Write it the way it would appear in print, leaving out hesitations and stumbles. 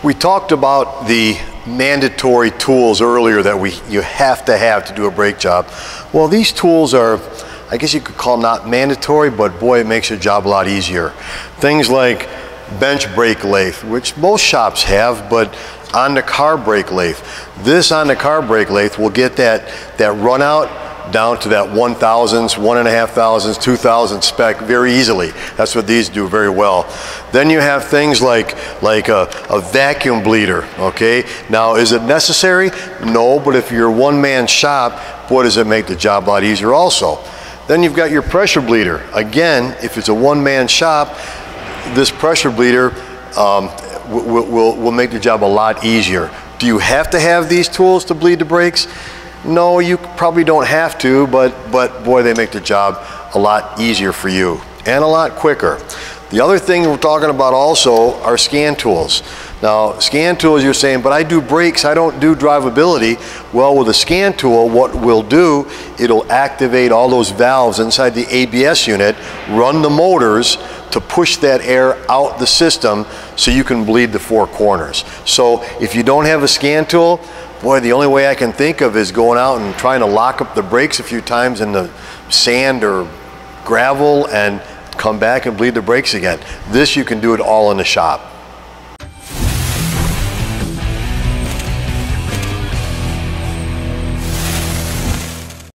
We talked about the mandatory tools earlier that you have to do a brake job. Well, these tools are, I guess you could call them not mandatory, but boy, it makes your job a lot easier. Things like bench brake lathe, which most shops have, but on the car brake lathe. This on the car brake lathe will get that run out down to that 1,000s, 1,500s, 2,000 spec very easily. That's what these do very well. Then you have things like a vacuum bleeder, okay? Now, is it necessary? No, but if you're a one-man shop, boy, does it make the job a lot easier also. Then you've got your pressure bleeder. Again, if it's a one-man shop, this pressure bleeder will make the job a lot easier. Do you have to have these tools to bleed the brakes? No, you probably don't have to, but boy, they make the job a lot easier for you and a lot quicker. The other thing we're talking about also are scan tools. Now, scan tools, you're saying, but I do brakes, I don't do drivability. Well, with a scan tool, what we'll do, it'll activate all those valves inside the ABS unit, run the motors to push that air out the system so you can bleed the four corners. So if you don't have a scan tool, boy, the only way I can think of is going out and trying to lock up the brakes a few times in the sand or gravel and come back and bleed the brakes again. This, you can do it all in the shop.